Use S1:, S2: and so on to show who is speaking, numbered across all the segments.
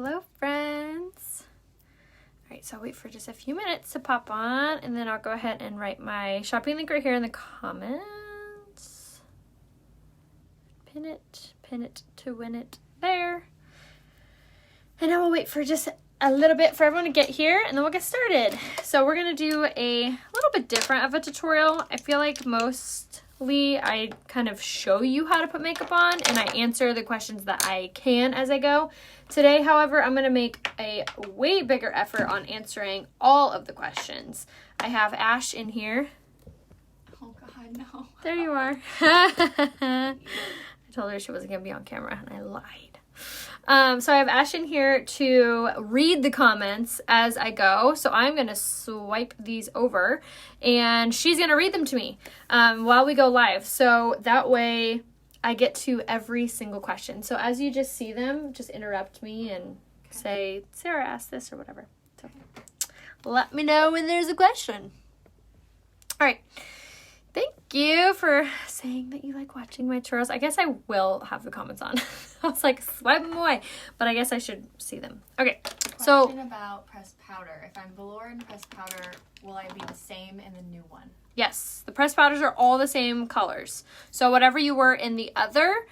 S1: Hello, friends. All right, so I'll wait for just a few minutes to pop on, and then I'll go ahead and write my shopping link right here in the comments. Pin it to win it there. And I will wait for just a little bit for everyone to get here, and then we'll get started. So we're going to do a little bit different of a tutorial. I feel like mostly I kind of show you how to put makeup on, and I answer the questions that I can as I go. Today, however, I'm going to make a way bigger effort on answering all of the questions. I have Ash in here.
S2: Oh, God, no.
S1: There you are. I told her she wasn't going to be on camera, and I lied. So I have Ash in here to read the comments as I go. So I'm going to swipe these over, and she's going to read them to me while we go live. So that way I get to every single question. So as you just see them, just interrupt me and say, Sarah asked this or whatever. So let me know when there's a question. All right. Thank you for saying that you like watching my tutorials. I guess I will have the comments on. I was like, swipe them away. But I guess I should see them. Okay,
S2: Question about pressed powder. If I'm velour and pressed powder, will I be the same in the new one?
S1: Yes, the pressed powders are all the same colors. So whatever you were in the other,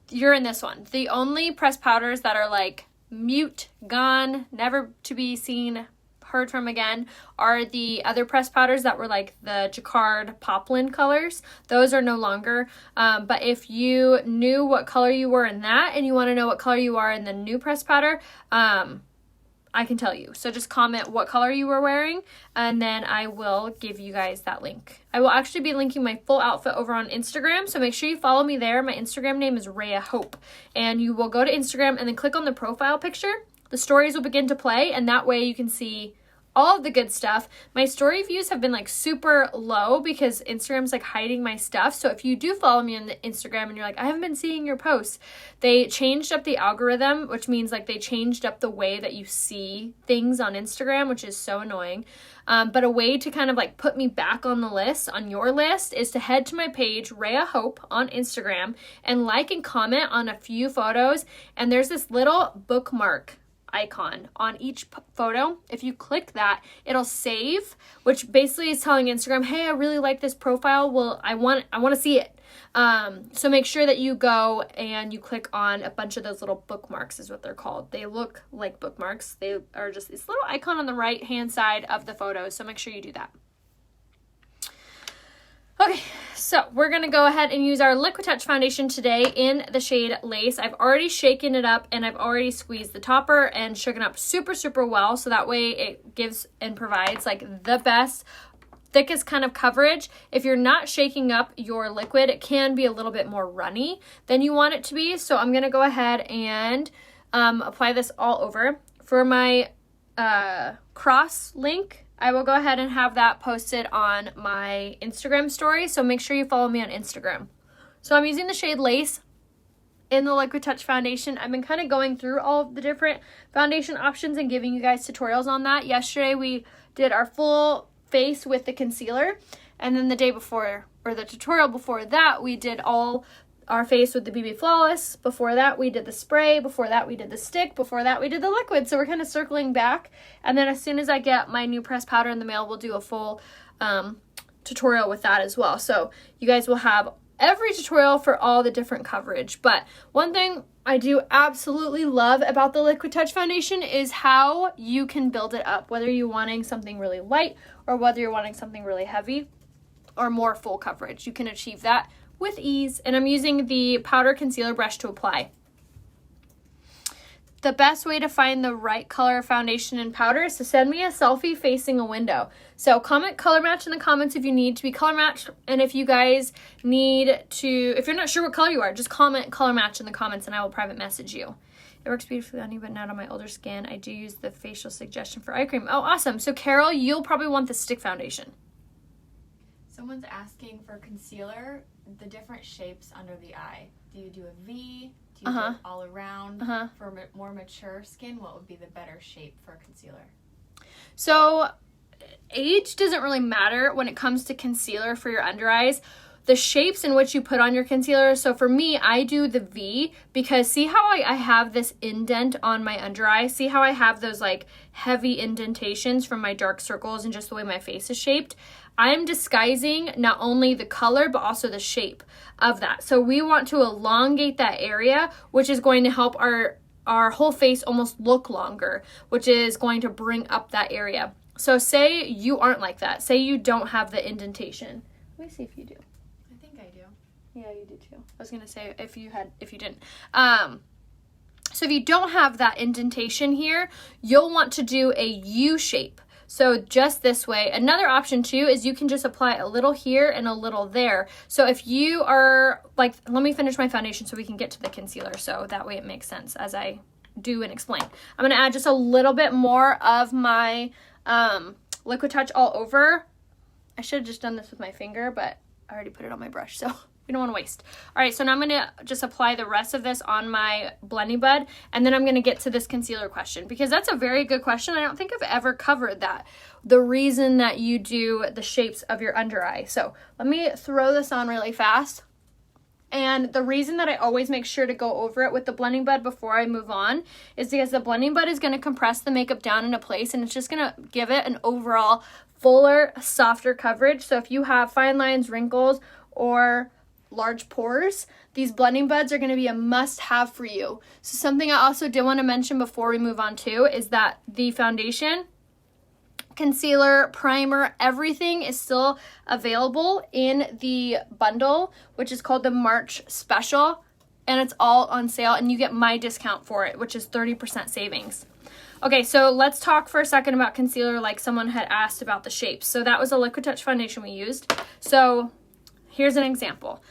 S1: you're in this one. The only pressed powders that are like mute, gone, never to be seen, heard from again, are the other pressed powders that were like the Jacquard Poplin colors. Those are no longer. But if you knew what color you were in that and you want to know what color you are in the new pressed powder, I can tell you. So just comment what color you were wearing, and then I will give you guys that link. I will actually be linking my full outfit over on Instagram, so make sure you follow me there. My Instagram name is Rhea Hope, and you will go to Instagram and then click on the profile picture. The stories will begin to play, and that way you can see all of the good stuff. My story views have been like super low because Instagram's like hiding my stuff. So if you do follow me on the Instagram and you're like, I haven't been seeing your posts, they changed up the algorithm, which means like they changed up the way that you see things on Instagram, which is so annoying. But a way to kind of like put me back on the list, on your list, is to head to my page, Rhea Hope, on Instagram, and like and comment on a few photos. And there's this little bookmark icon on each photo. If you click that, it'll save, which basically is telling Instagram, hey, I really like this profile. Well, I want to see it. So make sure that you go and you click on a bunch of those little bookmarks is what they're called. They look like bookmarks. They are just this little icon on the right hand side of the photo. So make sure you do that. Okay, so we're going to go ahead and use our Liquid Touch foundation today in the shade Lace. I've already shaken it up and I've already squeezed the topper and shaken up super, super well. So that way it gives and provides like the best, thickest kind of coverage. If you're not shaking up your liquid, it can be a little bit more runny than you want it to be. So I'm going to go ahead and apply this all over. For my cross link, I will go ahead and have that posted on my Instagram story, so make sure you follow me on Instagram. So I'm using the shade Lace in the Liquid Touch foundation. I've been kind of going through all of the different foundation options and giving you guys tutorials on that. Yesterday we did our full face with the concealer, and then the day before, or the tutorial before that, we did all our face with the BB Flawless. Before that, we did the spray. Before that, we did the stick. Before that, we did the liquid. So we're kind of circling back. And then as soon as I get my new pressed powder in the mail, we'll do a full tutorial with that as well. So you guys will have every tutorial for all the different coverage. But one thing I do absolutely love about the Liquid Touch foundation is how you can build it up, whether you're wanting something really light or whether you're wanting something really heavy or more full coverage. You can achieve that with ease, and I'm using the powder concealer brush to apply. The best way to find the right color foundation and powder is to send me a selfie facing a window. So comment color match in the comments if you need to be color matched, and if you guys need to, if you're not sure what color you are, just comment color match in the comments and I will private message you. It works beautifully on you, but not on my older skin. I do use the facial suggestion for eye cream. Oh, awesome. So Carol, you'll probably want the stick foundation.
S2: Someone's asking for concealer, the different shapes under the eye. Do you do a V? Do you do it all around? For more mature skin, what would be the better shape for concealer?
S1: So age doesn't really matter when it comes to concealer for your under eyes. the shapes in which you put on your concealer. So for me, I do the V because see how I have this indent on my under eye? See how I have those like heavy indentations from my dark circles and just the way my face is shaped? I am disguising not only the color, but also the shape of that. So we want to elongate that area, which is going to help our whole face almost look longer, which is going to bring up that area. So say you aren't like that. Say you don't have the indentation. Let me see if you do.
S2: I think I do.
S1: Yeah, you do too. I was going to say if you didn't. So if you don't have that indentation here, you'll want to do a U shape. So just this way. Another option too is you can just apply a little here and a little there. So if you are like, let me finish my foundation so we can get to the concealer. So that way it makes sense as I do and explain. I'm going to add just a little bit more of my Liquid Touch all over. I should have just done this with my finger, but I already put it on my brush, so we don't want to waste. All right, so now I'm going to just apply the rest of this on my blending bud, and then I'm going to get to this concealer question, because that's a very good question. I don't think I've ever covered that, the reason that you do the shapes of your under eye. So let me throw this on really fast. And the reason that I always make sure to go over it with the blending bud before I move on is because the blending bud is going to compress the makeup down into place, and it's just going to give it an overall fuller, softer coverage. So if you have fine lines, wrinkles, or large pores, these blending buds are going to be a must-have for you. So something I also did want to mention before we move on too is that the foundation, concealer, primer, everything is still available in the bundle, which is called the March Special, and it's all on sale, and you get my discount for it, which is 30% savings. Okay, so let's talk for a second about concealer, like someone had asked about the shapes. So that was a Liquid Touch foundation we used. So here's an example.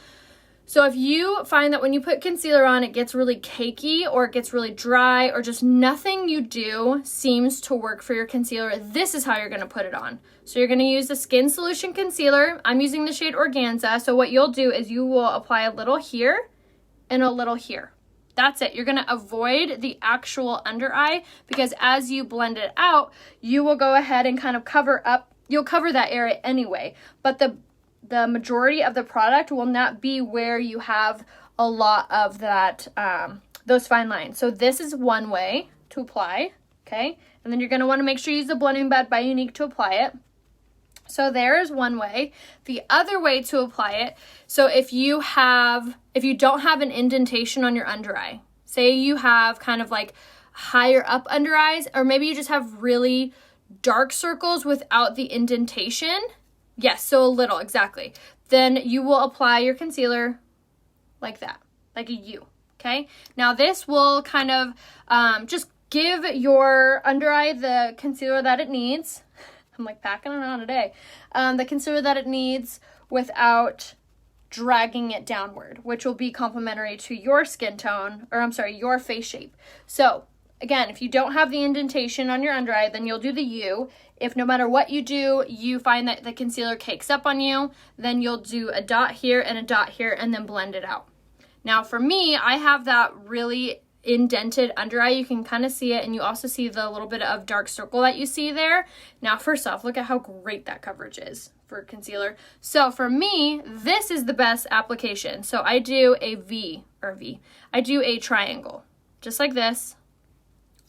S1: So if you find that when you put concealer on, it gets really cakey or it gets really dry or just nothing you do seems to work for your concealer, this is how you're going to put it on. So you're going to use the Skin Solution Concealer. I'm using the shade Organza. So what you'll do is you will apply a little here and a little here. That's it. You're going to avoid the actual under eye because as you blend it out, you will go ahead and kind of cover up. You'll cover that area anyway, but the majority of the product will not be where you have a lot of that, those fine lines. So this is one way to apply, okay? And then you're going to want to make sure you use the blending bud by Unique to apply it. So there is one way. The other way to apply it, so if you don't have an indentation on your under eye, say you have kind of like higher up under eyes, or maybe you just have really dark circles without the indentation. Yes, so a little, exactly. Then you will apply your concealer like that, like a U, okay? Now this will kind of just give your under eye the concealer that it needs. I'm like packing it on today. The concealer that it needs without dragging it downward, which will be complementary to your skin tone, or I'm sorry, your face shape. So again, if you don't have the indentation on your under eye, then you'll do the U. If no matter what you do, you find that the concealer cakes up on you, then you'll do a dot here and a dot here and then blend it out. Now for me, I have that really indented under eye. You can kind of see it, and you also see the little bit of dark circle that you see there. Now first off, look at how great that coverage is for concealer. So for me, this is the best application. So I do a I do a triangle, just like this,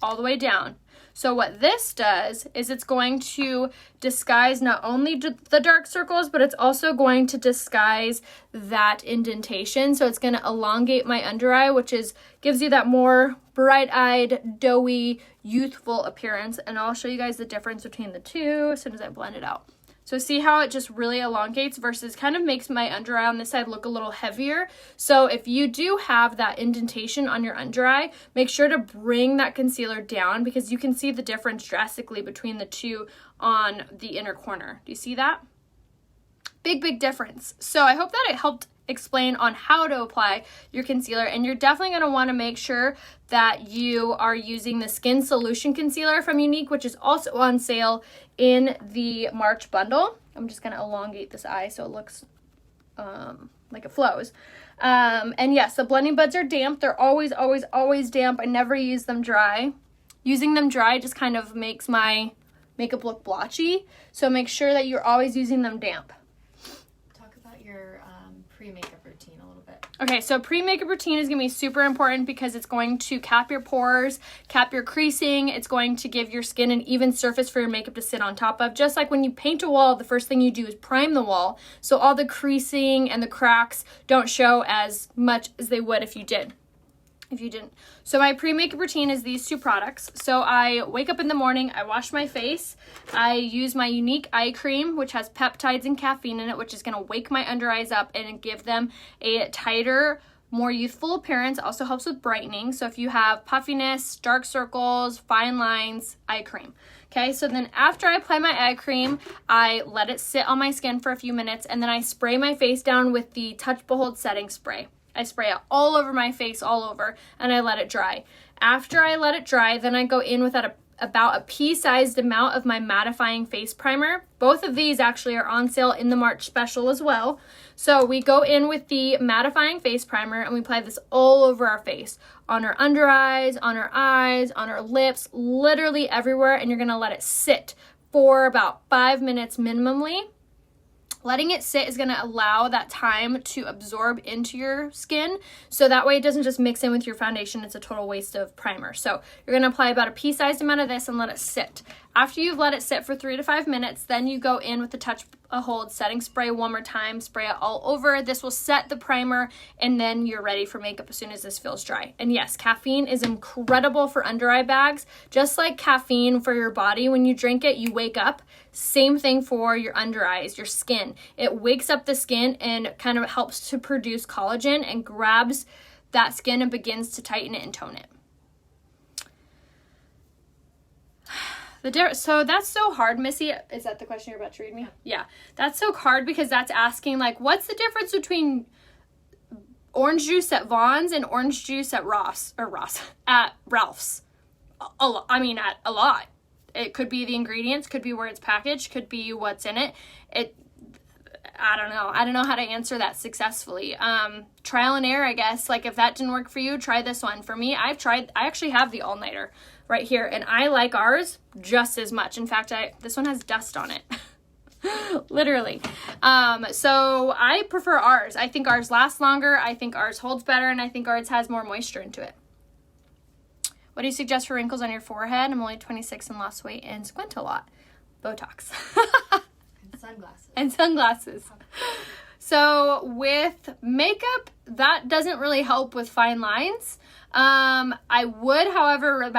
S1: all the way down. So what this does is it's going to disguise not only the dark circles, but it's also going to disguise that indentation. So it's going to elongate my under eye, which gives you that more bright-eyed, doughy, youthful appearance. And I'll show you guys the difference between the two as soon as I blend it out. So see how it just really elongates versus kind of makes my under eye on this side look a little heavier. So if you do have that indentation on your under eye, make sure to bring that concealer down because you can see the difference drastically between the two on the inner corner. Do you see that? Big, big difference. So I hope that it helped explain on how to apply your concealer, and you're definitely going to want to make sure that you are using the Skin Solution Concealer from Unique, which is also on sale in the March bundle. I'm just going to elongate this eye so it looks like it flows. And yes, the blending buds are damp. They're always, always, always damp. I never use them dry. Using them dry just kind of makes my makeup look blotchy, so make sure that you're always using them damp.
S2: Talk about your pre-makeup routine a little bit.
S1: Okay, so pre-makeup routine is going to be super important because it's going to cap your pores, cap your creasing. It's going to give your skin an even surface for your makeup to sit on top of. Just like when you paint a wall, the first thing you do is prime the wall, so all the creasing and the cracks don't show as much as they would if you didn't. So my pre-makeup routine is these two products. So I wake up in the morning, I wash my face, I use my Unique Eye Cream, which has peptides and caffeine in it, which is going to wake my under eyes up and give them a tighter, more youthful appearance. Also helps with brightening. So if you have puffiness, dark circles, fine lines, eye cream. Okay, so then after I apply my eye cream, I let it sit on my skin for a few minutes, and then I spray my face down with the Touch Behold setting spray. I spray it all over my face, all over, and I let it dry. After I let it dry, then I go in with about a pea-sized amount of my Mattifying face primer. Both of these actually are on sale in the March special as well. So we go in with the Mattifying face primer and we apply this all over our face, on our under eyes, on our eyes, on our lips, literally everywhere, and you're gonna let it sit for about 5 minutes minimally. Letting it sit is going to allow that time to absorb into your skin, so that way it doesn't just mix in with your foundation. It's a total waste of primer. So you're going to apply about a pea-sized amount of this and let it sit. After you've let it sit for 3 to 5 minutes, then you go in with the Touch Hold setting spray one more time, spray it all over. This will set the primer, and then you're ready for makeup as soon as this feels dry. And yes, caffeine is incredible for under eye bags. Just like caffeine for your body, when you drink it, you wake up. Same thing for your under eyes, your skin. It wakes up the skin and kind of helps to produce collagen and grabs that skin and begins to tighten it and tone it. So that's so hard, Missy. Is that the question you're about to read me? Yeah. That's so hard because that's asking, like, what's the difference between orange juice at Vaughn's and orange juice at at Ralph's? A lot. It could be the ingredients, could be where it's packaged, could be what's in it. I don't know. I don't know how to answer that successfully. Trial and error, I guess. Like, if that didn't work for you, try this one. For me, I actually have the all-nighter right here, and I like ours just as much. In fact, this one has dust on it. Literally. So I prefer ours. I think ours lasts longer. I think ours holds better, and I think ours has more moisture into it. What do you suggest for wrinkles on your forehead? I'm only 26 and lost weight and squint a lot. Botox. And sunglasses. So with makeup, that doesn't really help with fine lines. I would, however,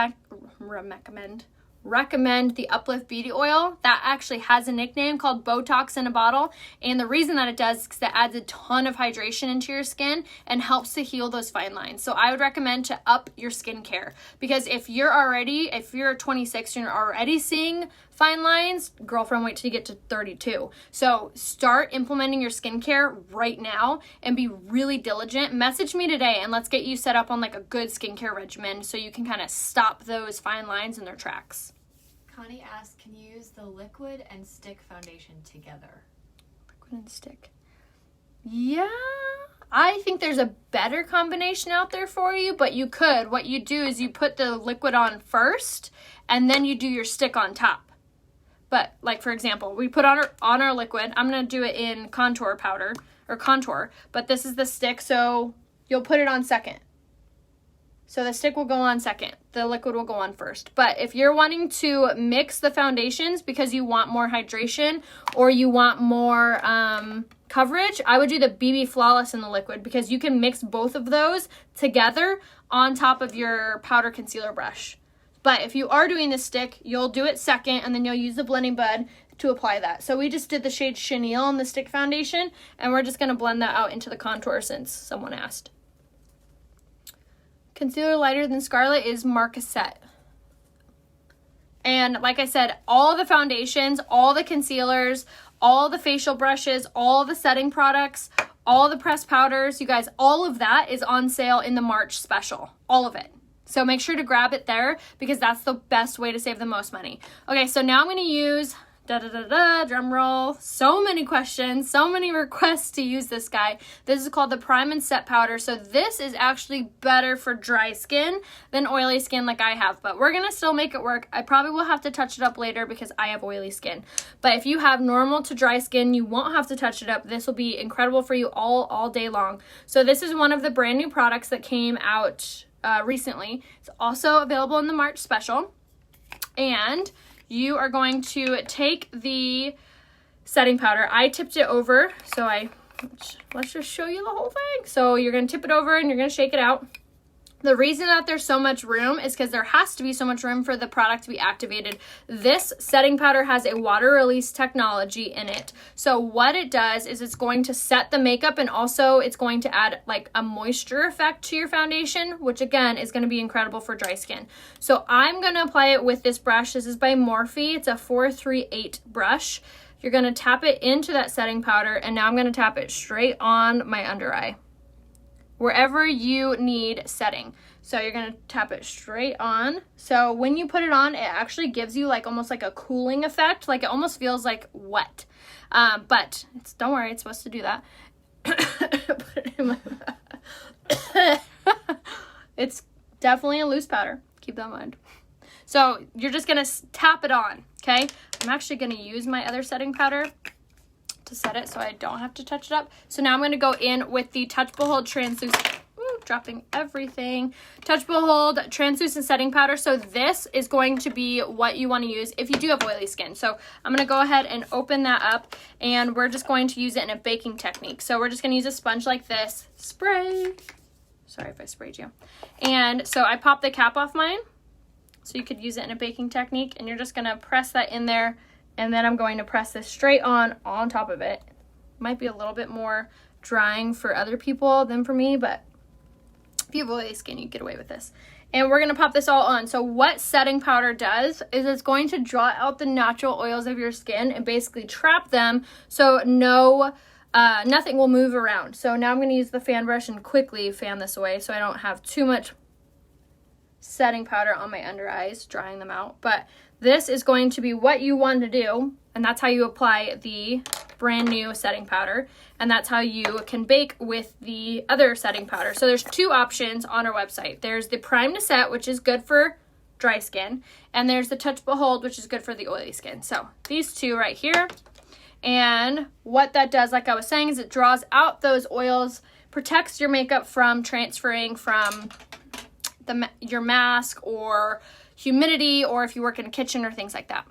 S1: recommend the Uplift Beauty Oil. That actually has a nickname called Botox in a bottle, and the reason that it does is because it adds a ton of hydration into your skin and helps to heal those fine lines. So I would recommend to up your skincare, because if you're 26 and you're already seeing fine lines, girlfriend, wait till you get to 32. So start implementing your skincare right now and be really diligent. Message me today and let's get you set up on like a good skincare regimen so you can kind of stop those fine lines in their tracks.
S2: Connie asked, can you use the liquid and stick foundation together?
S1: Liquid and stick. Yeah, I think there's a better combination out there for you, but you could. What you do is you put the liquid on first and then you do your stick on top. But like, for example, we put on our liquid. I'm going to do it in contour powder or contour, but this is the stick. So you'll put it on second. So the stick will go on second. The liquid will go on first. But if you're wanting to mix the foundations because you want more hydration or you want more coverage, I would do the BB Flawless in the liquid, because you can mix both of those together on top of your powder concealer brush. But if you are doing the stick, you'll do it second, and then you'll use the blending bud to apply that. So we just did the shade Chenille on the stick foundation, and we're just going to blend that out into the contour since someone asked. Concealer lighter than Scarlet is Marquisette. And like I said, all the foundations, all the concealers, all the facial brushes, all the setting products, all the pressed powders, you guys, all of that is on sale in the March special. All of it. So make sure to grab it there because that's the best way to save the most money. Okay, so now I'm going to use drum roll, so many questions, so many requests to use this guy. This is called the Prime and Set Powder. So this is actually better for dry skin than oily skin like I have, but we're gonna still make it work. I probably will have to touch it up later because I have oily skin. But if you have normal to dry skin, you won't have to touch it up. This will be incredible for you all day long. So this is one of the brand new products that came out recently. It's also available in the March special. And you are going to take the setting powder. I tipped it over, so let's just show you the whole thing. So you're going to tip it over and you're going to shake it out. The reason that there's so much room is because there has to be so much room for the product to be activated. This setting powder has a water release technology in it. So what it does is it's going to set the makeup, and also it's going to add like a moisture effect to your foundation, which again is going to be incredible for dry skin. So I'm going to apply it with this brush. This is by Morphe. It's a 438 brush. You're going to tap it into that setting powder, and now I'm going to tap it straight on my under eye, wherever you need setting. So you're gonna tap it straight on. So when you put it on, it actually gives you like almost like a cooling effect. Like it almost feels like wet. But don't worry, it's supposed to do that. Put it in my It's definitely a loose powder. Keep that in mind. So you're just gonna tap it on, okay? I'm actually gonna use my other setting powder to set it so I don't have to touch it up. So now I'm going to go in with the Touch Behold Translucent, dropping everything, Touch Behold Translucent Setting Powder. So this is going to be what you want to use if you do have oily skin. So I'm going to go ahead and open that up, and we're just going to use it in a baking technique. So we're just going to use a sponge like this, spray. Sorry if I sprayed you. And so I popped the cap off mine, so you could use it in a baking technique, and you're just going to press that in there. And then I'm going to press this straight on top of it. Might be a little bit more drying for other people than for me, but if you have oily skin, you get away with this. And we're going to pop this all on. So what setting powder does is it's going to draw out the natural oils of your skin and basically trap them so nothing will move around. So now I'm going to use the fan brush and quickly fan this away so I don't have too much setting powder on my under eyes, drying them out. But this is going to be what you want to do, and that's how you apply the brand new setting powder, and that's how you can bake with the other setting powder. So there's two options on our website. There's the Prime to Set, which is good for dry skin, and there's the Touch Behold, which is good for the oily skin. So these two right here, and what that does, like I was saying, is it draws out those oils, protects your makeup from transferring from your mask or humidity, or if you work in a kitchen or things like that.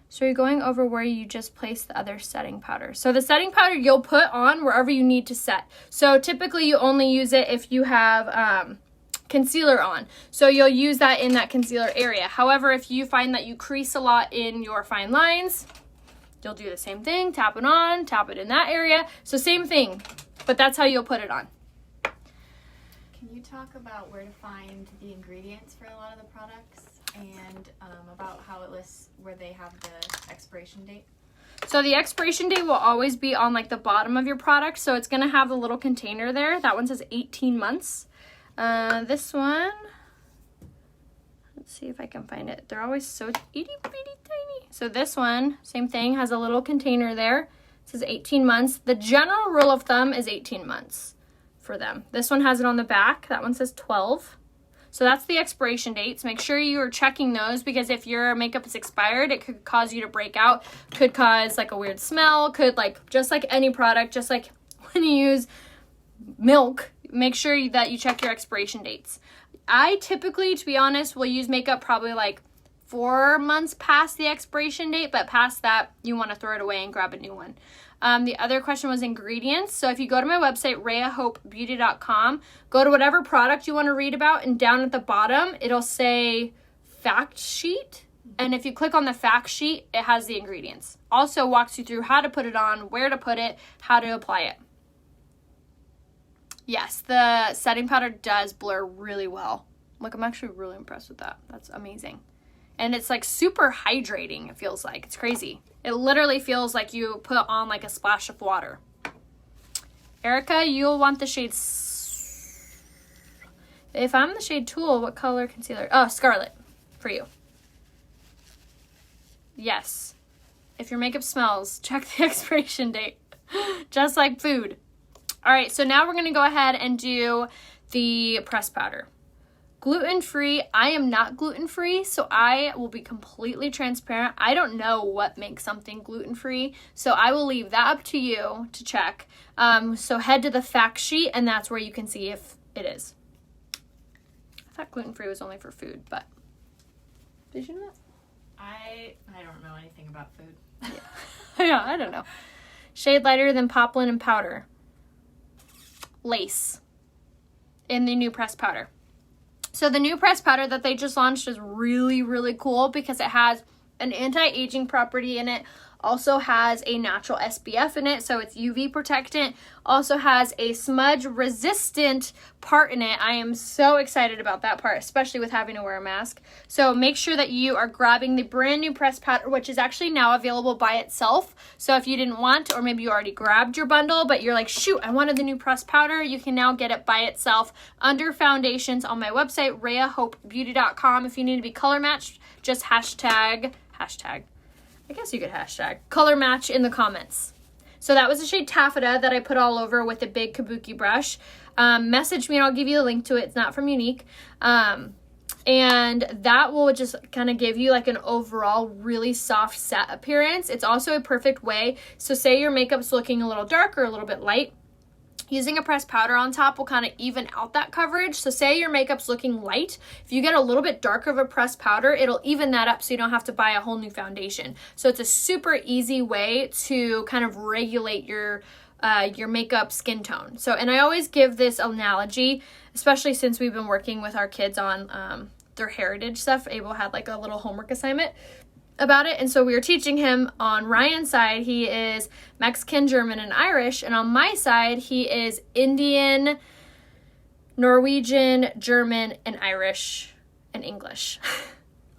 S1: So you're going over where you just placed the other setting powder. So the setting powder you'll put on wherever you need to set. So typically you only use it if you have concealer on. So you'll use that in that concealer area. However, if you find that you crease a lot in your fine lines, you'll do the same thing. Tap it on, tap it in that area. So same thing, but that's how you'll put it on.
S2: Can you talk about where to find the ingredients for a lot of the products, and about how it lists where they have the expiration date?
S1: So the expiration date will always be on like the bottom of your product. So it's going to have the little container there. That one says 18 months. This one, let's see if I can find it. They're always so itty bitty tiny. So this one, same thing, has a little container there. It says 18 months. The general rule of thumb is 18 months for them. This one has it on the back. That one says 12. So that's the expiration dates. Make sure you are checking those, because if your makeup is expired, it could cause you to break out, could cause like a weird smell, could like, just like any product, just like when you use milk, make sure that you check your expiration dates. I typically, to be honest, will use makeup probably like 4 months past the expiration date, but past that, you want to throw it away and grab a new one. The other question was ingredients. So if you go to my website, RheaHopeBeauty.com, go to whatever product you want to read about, and down at the bottom, it'll say fact sheet. And if you click on the fact sheet, it has the ingredients. Also walks you through how to put it on, where to put it, how to apply it. Yes, the setting powder does blur really well. Like, I'm actually really impressed with that. That's amazing. And it's like super hydrating, it feels like. It's crazy. It literally feels like you put on like a splash of water. Erica, you'll want the shade... If I'm the shade Tool, what color concealer? Oh, Scarlet for you. Yes. if your makeup smells, check the expiration date. Just like food. All right, so now we're going to go ahead and do the pressed powder. Gluten-free. I am not gluten-free, so I will be completely transparent. I don't know what makes something gluten-free, so I will leave that up to you to check. So head to the fact sheet, and that's where you can see if it is. I thought gluten-free was only for food, but did you know that?
S2: I don't know anything about food.
S1: Yeah, I don't know. Shade lighter than poplin and powder. Lace in the new pressed powder. So the new pressed powder that they just launched is really, really cool because it has an anti-aging property in it. Also has a natural SPF in it, so it's UV protectant. Also has a smudge resistant part in it. I am so excited about that part, especially with having to wear a mask. So make sure that you are grabbing the brand new pressed powder, which is actually now available by itself. So if you didn't want, or maybe you already grabbed your bundle, but you're like, shoot, I wanted the new pressed powder, you can now get it by itself under foundations on my website, RheaHopeBeauty.com. If you need to be color matched, just hashtag, I guess you could hashtag color match in the comments. So that was the shade Taffeta that I put all over with a big kabuki brush. Message me and I'll give you a link to it. It's not from Unique. And that will just kind of give you like an overall really soft set appearance. It's also a perfect way. So say your makeup's looking a little dark or a little bit light. Using a pressed powder on top will kind of even out that coverage. So say your makeup's looking light. If you get a little bit darker of a pressed powder, it'll even that up so you don't have to buy a whole new foundation. So it's a super easy way to kind of regulate your makeup skin tone. So, and I always give this analogy, especially since we've been working with our kids on their heritage stuff. Abel had like a little homework assignment about it, and so we were teaching him on Ryan's side, he is Mexican, German, and Irish, and on my side, he is Indian, Norwegian, German, and Irish, and English.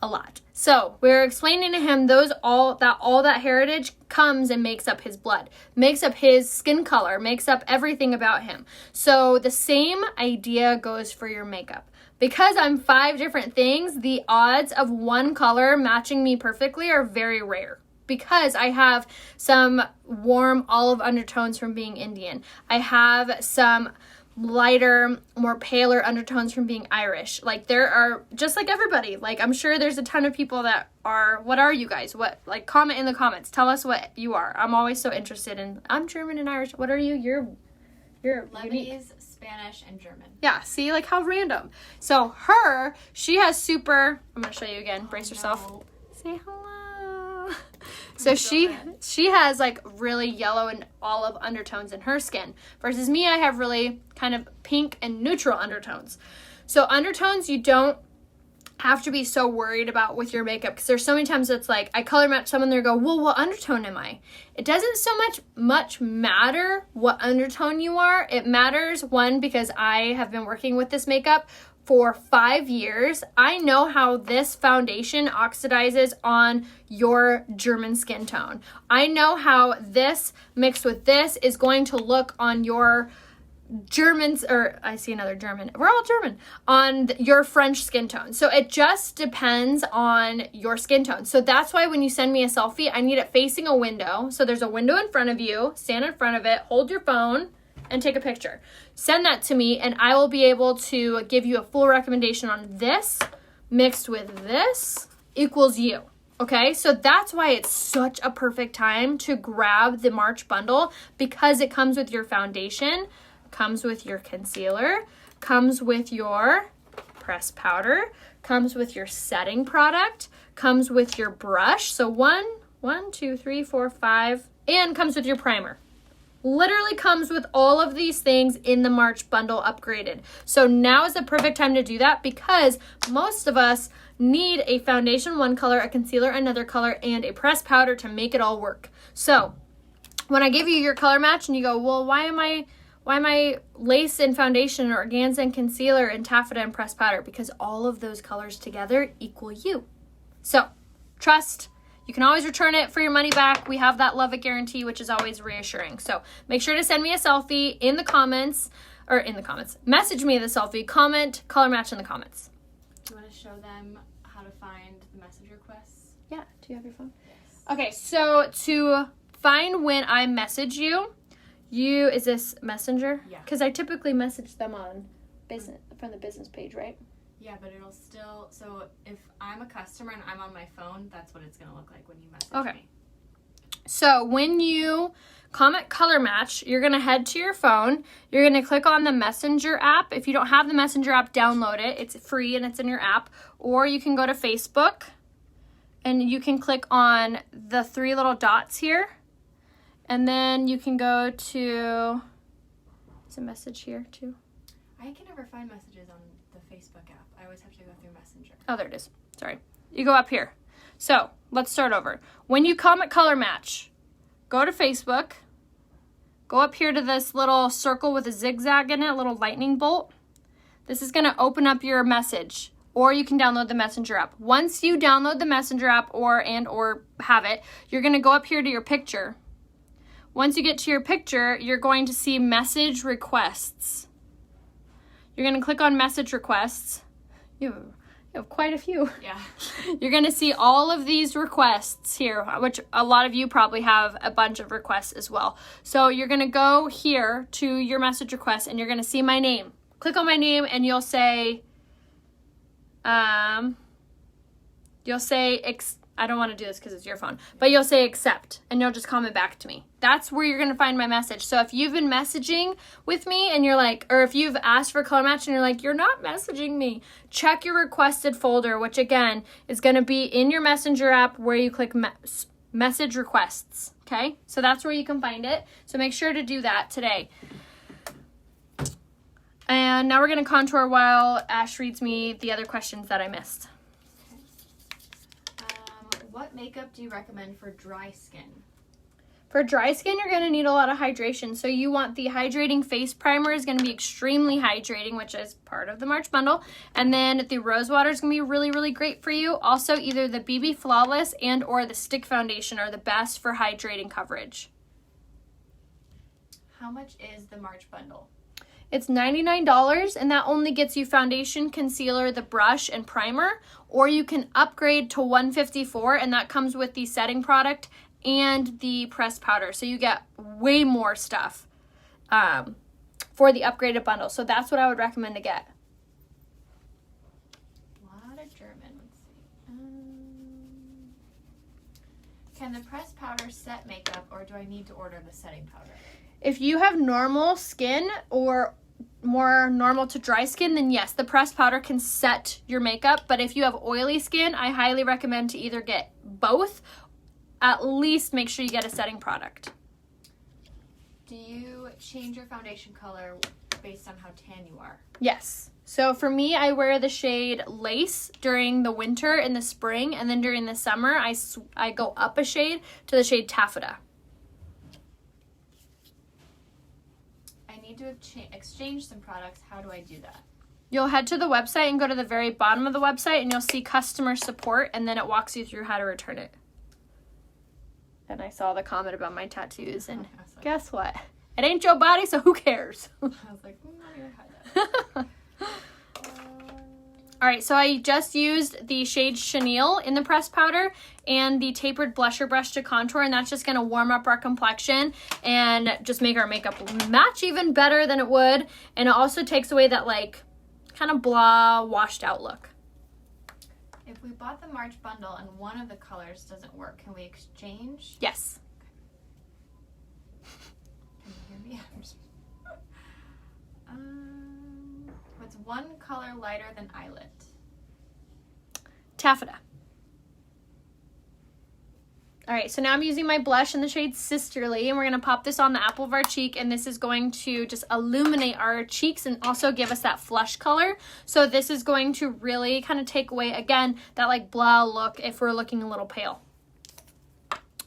S1: A lot. So we're explaining to him all that heritage comes and makes up his blood, makes up his skin color, makes up everything about him. So the same idea goes for your makeup. Because I'm 5 different things, the odds of one color matching me perfectly are very rare. Because I have some warm olive undertones from being Indian. I have some lighter, more paler undertones from being Irish. Like there are, just like everybody, like I'm sure there's a ton of people that are, what are you guys? What, like comment in the comments. Tell us what you are. I'm always so interested in, I'm German and Irish. What are you? You're
S2: Lebanese, unique. Spanish, and German.
S1: Yeah, see, like how random. So she has super, I'm going to show you again. Brace yourself. No. Say hello. So she has like really yellow and olive undertones in her skin. Versus me, I have really kind of pink and neutral undertones. So undertones you don't have to be so worried about with your makeup, because there's so many times it's like I color match someone, they go, well, what undertone am I? It doesn't so much matter what undertone you are. It matters, one, because I have been working with this makeup for 5 years. I know how this foundation oxidizes on your German skin tone. I know how this mixed with this is going to look on your Germans, or I see another German, we're all German, on your French skin tone. So it just depends on your skin tone. So that's why when you send me a selfie, I need it facing a window. So there's a window in front of you, stand in front of it, hold your phone, and take a picture. Send that to me, and I will be able to give you a full recommendation on this mixed with this equals you. Okay, so that's why it's such a perfect time to grab the March bundle, because it comes with your foundation, comes with your concealer, comes with your pressed powder, comes with your setting product, comes with your brush. So 1, 2, 3, 4, 5, and comes with your primer. Literally comes with all of these things in the March bundle upgraded. So now is the perfect time to do that, because most of us need a foundation one color, a concealer another color, and a pressed powder to make it all work. So when I give you your color match and you go, well, why am I lace and foundation, or organza and concealer, and taffeta and pressed powder? Because all of those colors together equal you. So trust. You can always return it for your money back. We have that love it guarantee, which is always reassuring. So make sure to send me a selfie in the comments, message me the selfie, comment, color match in the comments.
S2: Do you want to show them how to find the message requests?
S1: Yeah. Do you have your phone?
S2: Yes.
S1: Okay, so to find when I message you, is this Messenger?
S2: Yeah.
S1: Because I typically message them on business, from the business page, right?
S2: Yeah, but it'll still, so if I'm a customer and I'm on my phone, that's what it's going to look like when you message me.
S1: So when you comment color match, you're going to head to your phone. You're going to click on the Messenger app. If you don't have the Messenger app, download it. It's free and it's in your app. Or you can go to Facebook and you can click on the 3 little dots here. And then you can go to, it's a message here too.
S2: I can never find messages on the Facebook app. I always have to go through Messenger.
S1: Oh, there it is. Sorry. You go up here. So let's start over. When you comment color match, go to Facebook. Go up here to this little circle with a zigzag in it, a little lightning bolt. This is going to open up your message, or you can download the Messenger app. Once you download the Messenger app or have it, you're going to go up here to your picture. Once you get to your picture, you're going to see message requests. You're going to click on message requests. You have quite a few.
S2: Yeah.
S1: You're going to see all of these requests here, which a lot of you probably have a bunch of requests as well. So you're going to go here to your message request and you're going to see my name. Click on my name and you'll say, I don't want to do this because it's your phone, but you'll say accept and you'll just comment back to me. That's where you're going to find my message. So if you've been messaging with me and you're like, or if you've asked for color match and you're like, you're not messaging me, check your requested folder, which again is going to be in your Messenger app where you click message requests. Okay. So that's where you can find it. So make sure to do that today. And now we're going to contour while Ash reads me the other questions that I missed.
S2: What makeup do you recommend for dry skin?
S1: For dry skin, you're going to need a lot of hydration. So you want the hydrating face primer is going to be extremely hydrating, which is part of the March bundle. And then the rose water is going to be really, really great for you. Also, either the BB Flawless and or the stick foundation are the best for hydrating coverage.
S2: How much is the March bundle?
S1: It's $99, and that only gets you foundation, concealer, the brush, and primer. Or you can upgrade to $154, and that comes with the setting product and the pressed powder. So you get way more stuff for the upgraded bundle. So that's what I would recommend to get.
S2: A lot of German. Let's see. Can the pressed powder set makeup, or do I need to order the setting powder?
S1: If you have normal skin or more normal to dry skin, then yes, the pressed powder can set your makeup. But if you have oily skin, I highly recommend to either get both. At least make sure you get a setting product.
S2: Do you change your foundation color based on how tan you are?
S1: Yes. So for me, I wear the shade Lace during the winter and the spring. And then during the summer, I go up a shade to the shade Taffeta.
S2: To exchange some products. How do I do that?
S1: You'll head to the website and go to the very bottom of the website and you'll see customer support, and then it walks you through how to return it. And I saw the comment about my tattoos, and like, guess what? It ain't your body, so who cares?
S2: I was like, I'm not gonna hide that.
S1: All right, so I just used the shade Chenille in the pressed powder and the tapered blusher brush to contour, and that's just going to warm up our complexion and just make our makeup match even better than it would. And it also takes away that like kind of blah, washed out look.
S2: If we bought the March bundle and one of the colors doesn't work, can we exchange?
S1: Yes.
S2: Can you hear me? What's one color lighter than eyelet?
S1: Taffeta. All right, so now I'm using my blush in the shade Sisterly, and we're going to pop this on the apple of our cheek, and this is going to just illuminate our cheeks and also give us that flush color. So this is going to really kind of take away, again, that like blah look if we're looking a little pale.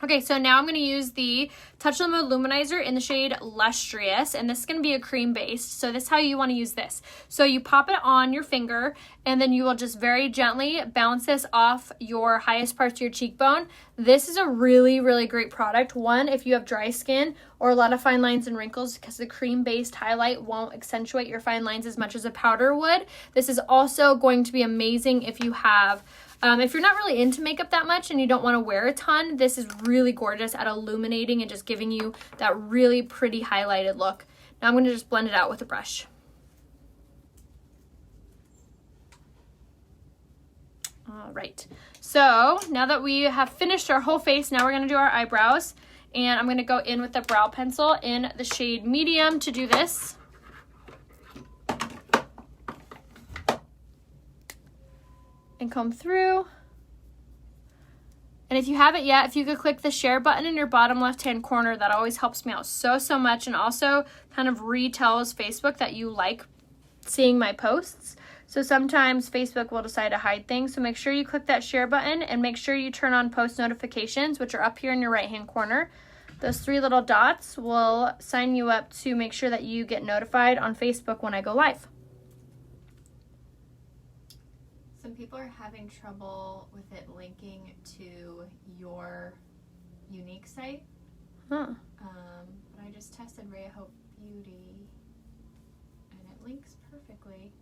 S1: Okay, so now I'm going to use the Touch of the Moon Luminizer in the shade Lustrous, and this is going to be a cream based, so this is how you want to use this. So you pop it on your finger, and then you will just very gently bounce this off your highest parts of your cheekbone. This is a really, really great product. One, if you have dry skin or a lot of fine lines and wrinkles, because the cream based highlight won't accentuate your fine lines as much as a powder would. This is also going to be amazing if you have If you're not really into makeup that much and you don't want to wear a ton, this is really gorgeous at illuminating and just giving you that really pretty highlighted look. Now I'm going to just blend it out with a brush. All right, so now that we have finished our whole face, now we're going to do our eyebrows. And I'm going to go in with the brow pencil in the shade medium to do this. And comb through. And if you haven't yet, if you could click the share button in your bottom left-hand corner, that always helps me out so much, and also kind of retells Facebook that you like seeing my posts. So sometimes Facebook will decide to hide things, so make sure you click that share button and make sure you turn on post notifications, which are up here in your right-hand corner. Those 3 little dots will sign you up to make sure that you get notified on Facebook when I go live.
S2: Some people are having trouble with it linking to your unique site. But I just tested Rhea Hope Beauty and it links perfectly.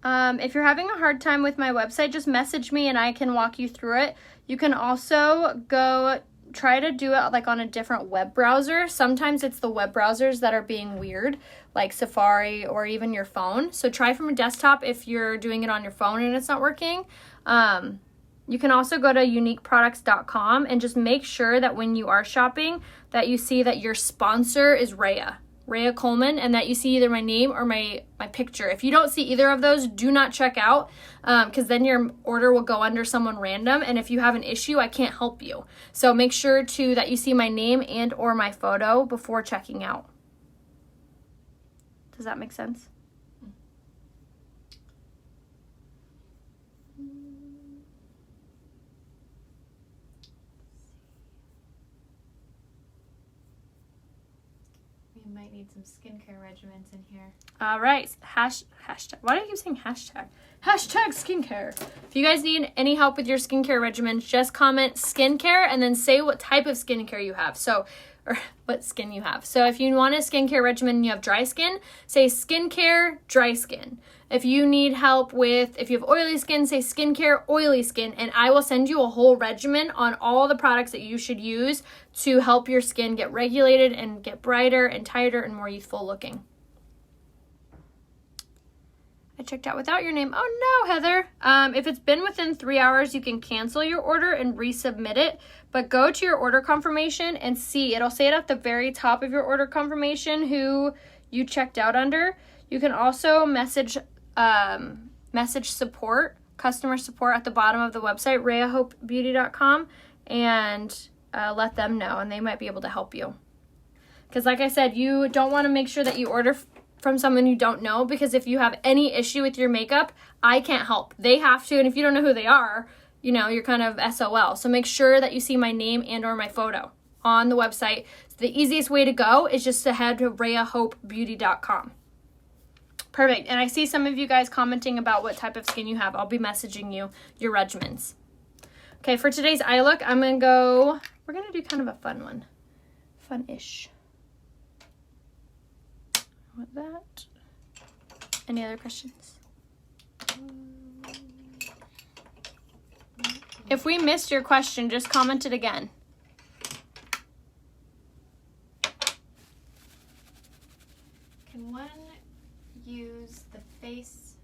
S1: If you're having a hard time with my website, just message me and I can walk you through it. You can also go try to do it like on a different web browser. Sometimes it's the web browsers that are being weird, like Safari or even your phone. So try from a desktop if you're doing it on your phone and it's not working. You can also go to uniqueproducts.com and just make sure that when you are shopping that you see that your sponsor is Rhea Coleman, and that you see either my name or my picture. If you don't see either of those, do not check out, because then your order will go under someone random, and if you have an issue, I can't help you. So make sure that you see my name and or my photo before checking out. Does that make sense?
S2: Might need some skincare regimens in here.
S1: All right. Hashtag. Why do I keep saying hashtag? Hashtag skincare. If you guys need any help with your skincare regimens, just comment skincare and then say what type of skincare you have. Or what skin you have. So if you want a skincare regimen and you have dry skin, say skincare, dry skin. If you need help if you have oily skin, say skincare, oily skin, and I will send you a whole regimen on all the products that you should use to help your skin get regulated and get brighter and tighter and more youthful looking. I checked out without your name. Oh no, Heather. If it's been within 3 hours, you can cancel your order and resubmit it. But go to your order confirmation and see. It'll say it at the very top of your order confirmation who you checked out under. You can also message support, customer support at the bottom of the website, rheahopebeauty.com, and let them know, and they might be able to help you. Because like I said, you don't want to make sure that you order from someone you don't know, because if you have any issue with your makeup, I can't help. They have to, and if you don't know who they are, you're kind of SOL. So make sure that you see my name and or my photo on the website. The easiest way to go is just to head to rheahopebeauty.com. Perfect. And I see some of you guys commenting about what type of skin you have. I'll be messaging you your regimens. Okay, for today's eye look, we're going to do kind of a fun one. Fun-ish. With that. Any other questions? If we missed your question, just comment it again.
S2: Can one use the face?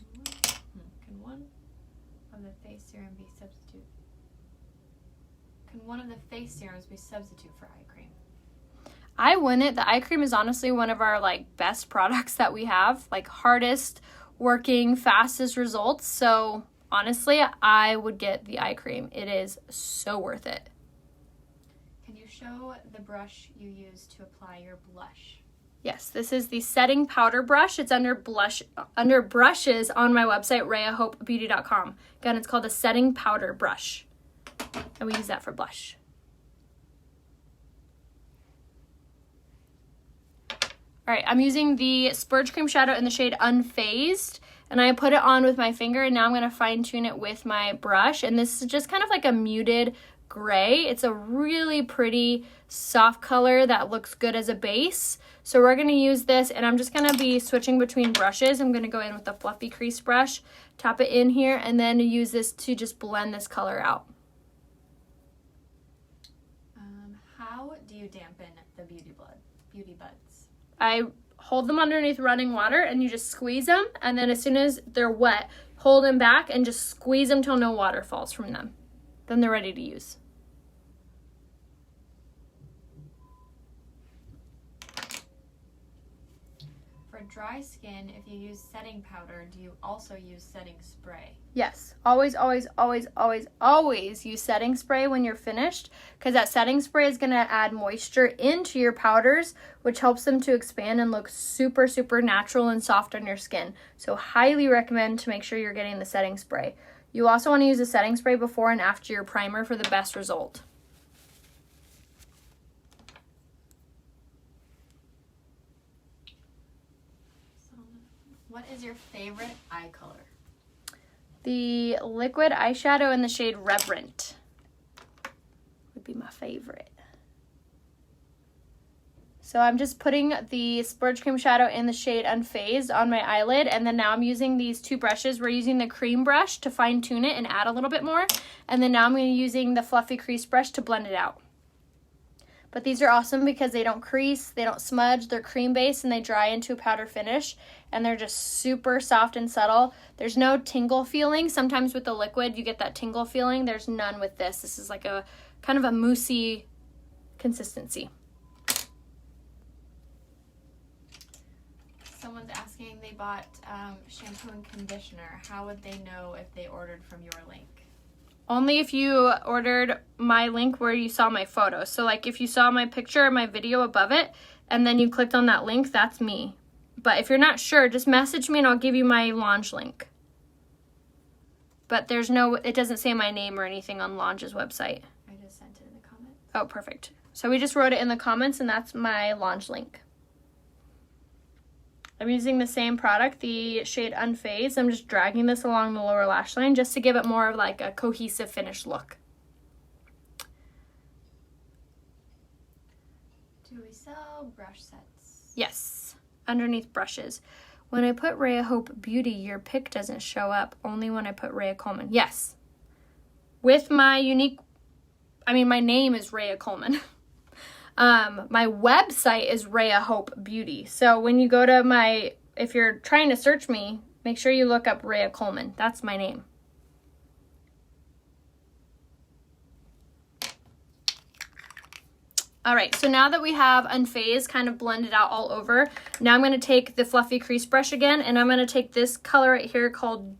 S2: Can one of the face serum be substitute? Can one of the face serums be substitute for eye cream?
S1: I wouldn't. The eye cream is honestly one of our best products that we have, hardest working, fastest results. So honestly, I would get the eye cream. It is so worth it.
S2: Can you show the brush you use to apply your blush?
S1: Yes, this is the setting powder brush. It's under brushes on my website, rheahopebeauty.com. Again, it's called a setting powder brush, and we use that for blush. All right, I'm using the Spurge Cream Shadow in the shade Unfazed, and I put it on with my finger, and now I'm going to fine tune it with my brush. And this is just kind of like a muted gray. It's a really pretty soft color that looks good as a base. So we're going to use this, and I'm just going to be switching between brushes. I'm going to go in with the fluffy crease brush Tap it in here, and then use this to just blend this color out.
S2: How do you dampen the beauty buds?
S1: I hold them underneath running water, and you just squeeze them, and then as soon as they're wet, hold them back and just squeeze them till no water falls from them. Then they're ready to use.
S2: For dry skin, if you use setting powder, do you also use setting spray?
S1: Yes. Always, always, always, always, always use setting spray when you're finished, because that setting spray is going to add moisture into your powders, which helps them to expand and look super, super natural and soft on your skin. So highly recommend to make sure you're getting the setting spray. You also want to use the setting spray before and after your primer for the best result.
S2: What is your favorite eye color?
S1: The liquid eyeshadow in the shade Reverent would be my favorite. So I'm just putting the Splurge Cream shadow in the shade Unfazed on my eyelid, and then now I'm using these two brushes. We're using the cream brush to fine tune it and add a little bit more, and then now I'm going to be using the fluffy crease brush to blend it out. But these are awesome because they don't crease, they don't smudge, they're cream based, and they dry into a powder finish, and they're just super soft and subtle. There's no tingle feeling. Sometimes with the liquid you get that tingle feeling. There's none with this. This is like a kind of a moussey consistency.
S2: Someone's asking, they bought shampoo and conditioner. How would they know if they ordered from your link?
S1: Only if you ordered my link where you saw my photo. So like if you saw my picture or my video above it and then you clicked on that link, that's me. But if you're not sure, just message me and I'll give you my launch link. But there's no, it doesn't say my name or anything on Launch's website.
S2: I just sent it in the comments.
S1: Oh, perfect. So we just wrote it in the comments, and that's my launch link. I'm using the same product, the shade Unfazed. I'm just dragging this along the lower lash line just to give it more of like a cohesive finished look.
S2: Do we sell brush sets?
S1: Yes, underneath brushes. When I put Rhea Hope Beauty, your pic doesn't show up, only when I put Rhea Coleman. Yes. With my unique, my name is Rhea Coleman. My website is Rhea Hope Beauty. So when you go to if you're trying to search me, make sure you look up Rhea Coleman. That's my name. All right, so now that we have Unfazed kind of blended out all over, now I'm going to take the fluffy crease brush again, and I'm going to take this color right here called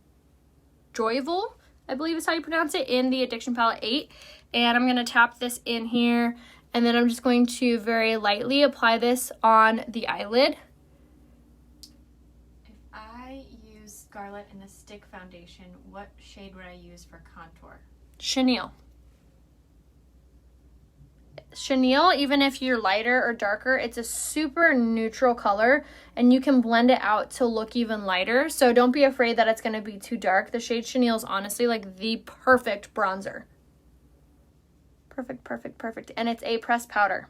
S1: Joyful, I believe is how you pronounce it, in the Addiction Palette 8. And I'm going to tap this in here, and then I'm just going to very lightly apply this on the eyelid.
S2: If I use Scarlet in the stick foundation, what shade would I use for contour?
S1: Chenille. Chenille, even if you're lighter or darker, it's a super neutral color, and you can blend it out to look even lighter. So don't be afraid that it's going to be too dark. The shade Chenille is honestly like the perfect bronzer. Perfect, perfect, perfect. And it's a pressed powder.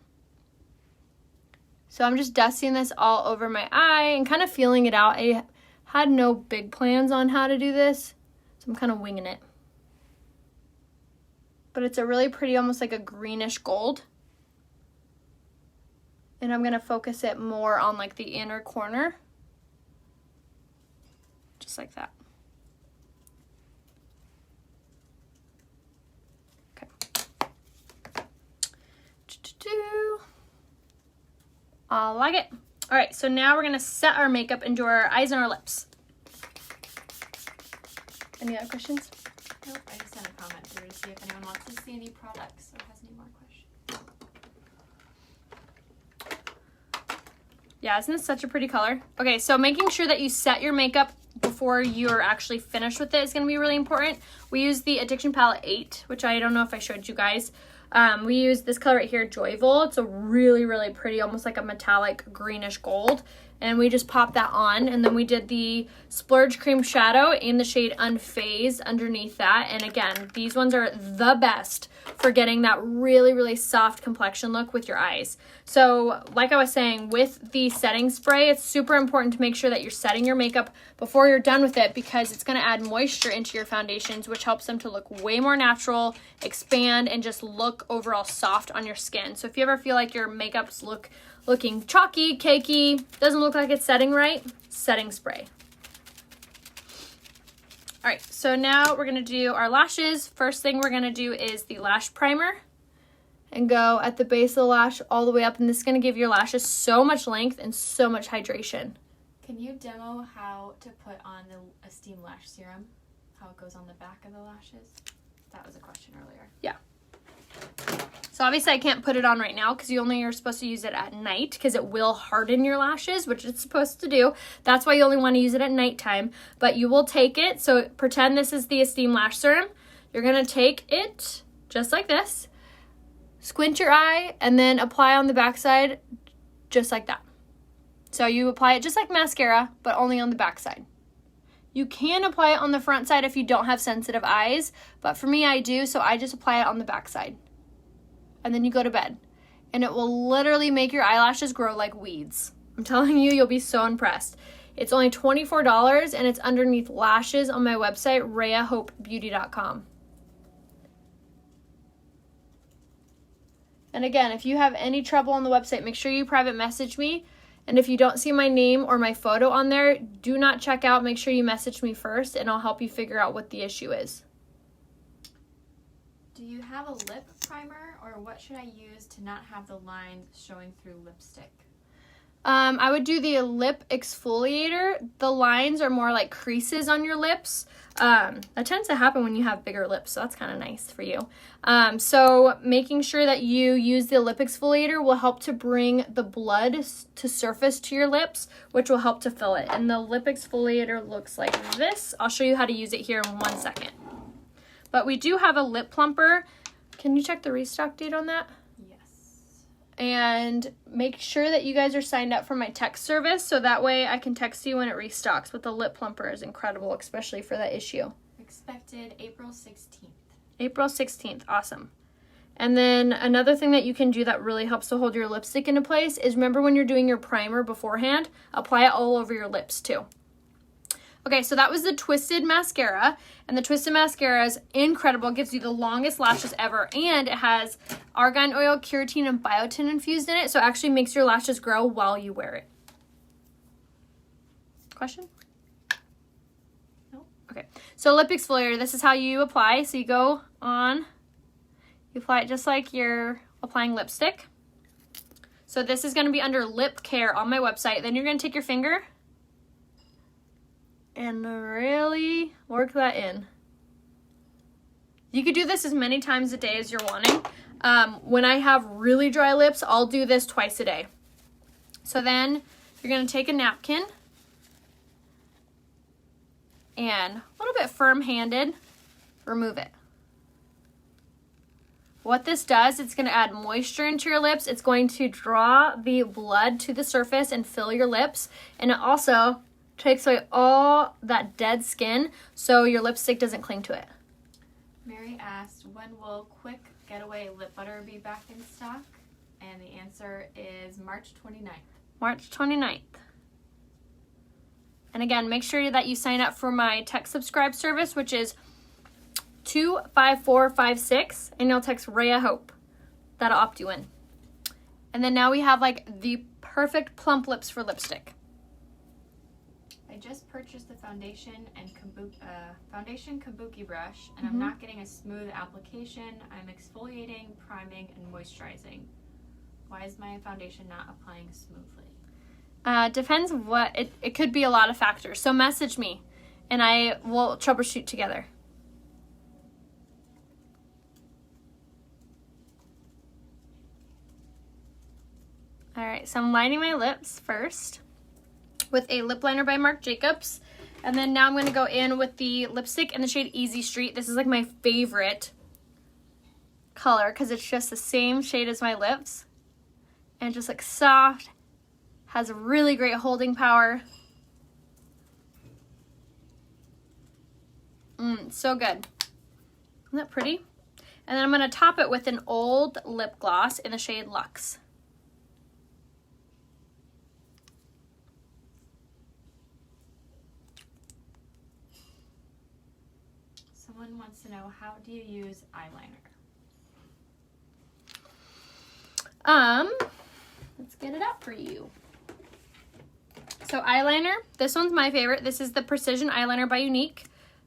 S1: So I'm just dusting this all over my eye and kind of feeling it out. I had no big plans on how to do this, so I'm kind of winging it. But it's a really pretty, almost like a greenish gold. And I'm going to focus it more on like the inner corner. Just like that. I like it. All right, so now we're gonna set our makeup and do our eyes and our lips. Any other questions?
S2: Nope, I just sent a comment through to see if anyone wants to see any products or has any more questions.
S1: Yeah, isn't this such a pretty color? Okay, so making sure that you set your makeup before you're actually finished with it is gonna be really important. We use the Addiction Palette 8, which I don't know if I showed you guys. We use this color right here, Joyful. It's a really, really pretty, almost like a metallic greenish gold. And we just popped that on, and then we did the Splurge Cream Shadow in the shade Unfazed underneath that. And again, these ones are the best for getting that really, really soft complexion look with your eyes. So like I was saying, with the setting spray, it's super important to make sure that you're setting your makeup before you're done with it, because it's going to add moisture into your foundations, which helps them to look way more natural, expand, and just look overall soft on your skin. So if you ever feel like your makeup's looking chalky, cakey, doesn't look like it's setting right, setting spray. All right, so now we're gonna do our lashes. First thing we're gonna do is the lash primer and go at the base of the lash all the way up, and this is gonna give your lashes so much length and so much hydration.
S2: Can you demo how to put on the Esteem Lash Serum? How it goes on the back of the lashes? That was a question earlier.
S1: Yeah. So obviously I can't put it on right now because you only are supposed to use it at night, because it will harden your lashes, which it's supposed to do. That's why you only want to use it at nighttime. But you will take it. So pretend this is the Esteem Lash Serum. You're going to take it just like this, squint your eye, and then apply on the backside just like that. So you apply it just like mascara, but only on the backside. You can apply it on the front side if you don't have sensitive eyes, but for me I do, so I just apply it on the backside. And then you go to bed, and it will literally make your eyelashes grow like weeds. I'm telling you, you'll be so impressed. It's only $24, and it's underneath lashes on my website, RheaHopeBeauty.com. And again, if you have any trouble on the website, make sure you private message me. And if you don't see my name or my photo on there, do not check out. Make sure you message me first, and I'll help you figure out what the issue is.
S2: Do you have a lip primer, or what should I use to not have the lines showing through lipstick?
S1: I would do the lip exfoliator. The lines are more like creases on your lips. That tends to happen when you have bigger lips, so that's kind of nice for you. So making sure that you use the lip exfoliator will help to bring the blood to surface to your lips, which will help to fill it. And the lip exfoliator looks like this. I'll show you how to use it here in 1 second. But we do have a lip plumper. Can you check the restock date on that?
S2: Yes.
S1: And make sure that you guys are signed up for my text service, so that way I can text you when it restocks. But the lip plumper is incredible, especially for that issue.
S2: Expected April 16th.
S1: April 16th, awesome. And then another thing that you can do that really helps to hold your lipstick into place is, remember when you're doing your primer beforehand, apply it all over your lips too. Okay, so that was the Twisted Mascara, and the Twisted Mascara is incredible. It gives you the longest lashes ever, and it has argan oil, keratin, and biotin infused in it, so it actually makes your lashes grow while you wear it. Question? No? Okay, so lip exfoliator, this is how you apply. So you go on, you apply it just like you're applying lipstick. So this is going to be under lip care on my website. Then you're going to take your finger and really work that in. You could do this as many times a day as you're wanting. When I have really dry lips, I'll do this twice a day. So then you're gonna take a napkin and a little bit firm-handed, remove it. What this does, it's gonna add moisture into your lips. It's going to draw the blood to the surface and fill your lips. And it also takes away all that dead skin so your lipstick doesn't cling to it.
S2: Mary asked, when will Quick Getaway lip butter be back in stock? And the answer is March 29th.
S1: March 29th. And again, make sure that you sign up for my text subscribe service, which is 25456, and you'll text Rhea Hope. That'll opt you in. And then now we have like the perfect plump lips for lipstick.
S2: I just purchased the foundation and kabuki brush, and I'm not getting a smooth application. I'm exfoliating, priming, and moisturizing. Why is my foundation not applying smoothly?
S1: Depends what, it could be a lot of factors. So message me, and I will troubleshoot together. All right, so I'm lining my lips first with a lip liner by Marc Jacobs. And then now I'm going to go in with the lipstick in the shade Easy Street. This is like my favorite color because it's just the same shade as my lips. And just like soft, Has a really great holding power. So good. Isn't that pretty? And then I'm going to top it with an old lip gloss in the shade Luxe.
S2: Someone wants to know, how do you use eyeliner?
S1: Let's get it out for you. So eyeliner, this one's my favorite. This is the Precision Eyeliner by Unique.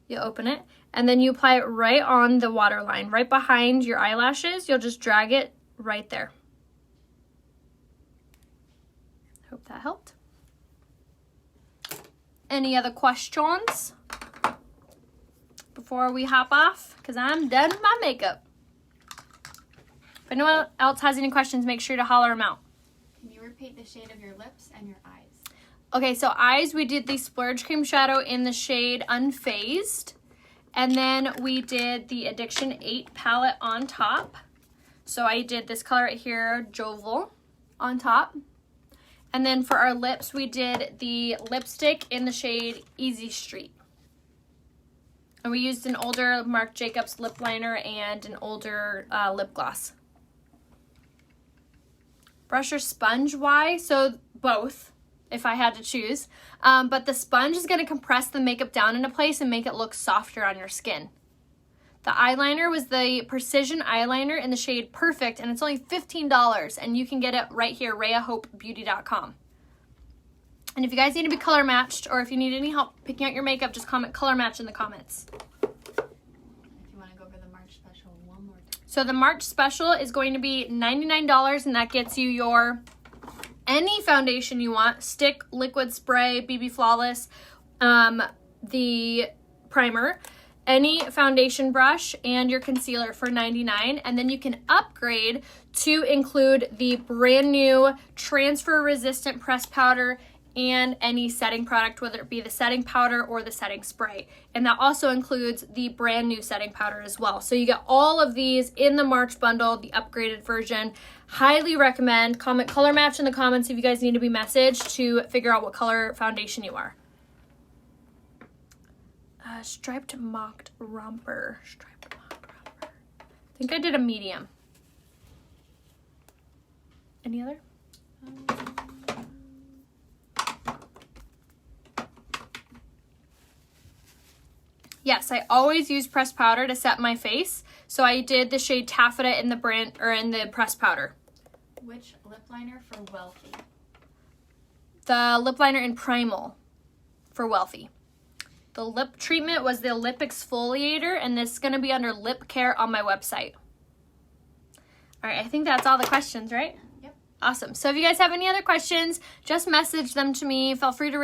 S1: You open it, and then you apply it right on the waterline, right behind your eyelashes. You'll just drag it right there. Hope that helped. Any other questions before we hop off? Because I'm done with my makeup. If anyone else has any questions, make sure to holler them out.
S2: Can you repeat the shade of your lips and your eyes?
S1: Okay, so eyes, we did the Splurge Cream Shadow in the shade Unfazed. And then we did the Addiction 8 palette on top. So I did this color right here, Jovial, on top. And then for our lips, we did the lipstick in the shade Easy Street. And we used an older Marc Jacobs lip liner and an older lip gloss. Brush or sponge, why? So both, if I had to choose. But the sponge is going to compress the makeup down into place and make it look softer on your skin. The eyeliner was the Precision Eyeliner in the shade Perfect, and it's only $15, and you can get it right here, RheaHopeBeauty.com. And if you guys need to be color matched, or if you need any help picking out your makeup, just comment color match in the comments.
S2: If you want to go over the March special one more time.
S1: So the March special is going to be $99, and that gets you your any foundation you want, stick, liquid, spray, BB Flawless, the primer, any foundation brush, and your concealer for $99. And then you can upgrade to include the brand new transfer resistant pressed powder and any setting product, whether it be the setting powder or the setting spray. And that also includes the brand new setting powder as well. So you get all of these in the March bundle, the upgraded version. Highly recommend. Comment color match in the comments if you guys need to be messaged to figure out what color foundation you are. Striped mocked romper. Striped mocked romper. I think I did a medium. Any other? Yes, I always use pressed powder to set my face. So I did the shade Taffeta in the brand or in the pressed powder.
S2: Which lip liner for Wealthy?
S1: The lip liner in Primal for Wealthy. The lip treatment was the lip exfoliator, and this is going to be under lip care on my website. All right, I think that's all the questions, right?
S2: Yep.
S1: Awesome. So if you guys have any other questions, just message them to me. Feel free to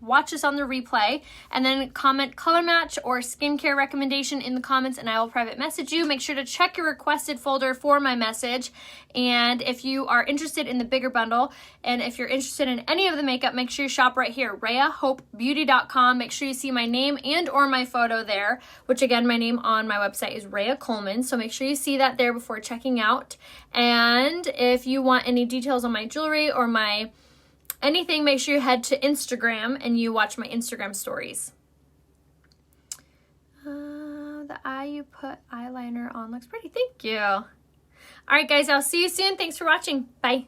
S1: watch us on the replay, and then comment color match or skincare recommendation in the comments, and I will private message you. Make sure to check your requested folder for my message. And if you are interested in the bigger bundle, and if you're interested in any of the makeup, make sure you shop right here, RheaHopeBeauty.com. Make sure you see my name and or my photo there, which again, my name on my website is Rhea Coleman. So make sure you see that there before checking out. And if you want any details on my jewelry or my anything, make sure you head to Instagram and you watch my Instagram stories. The eye you put eyeliner on looks pretty. Thank you. All right, guys, I'll see you soon. Thanks for watching. Bye.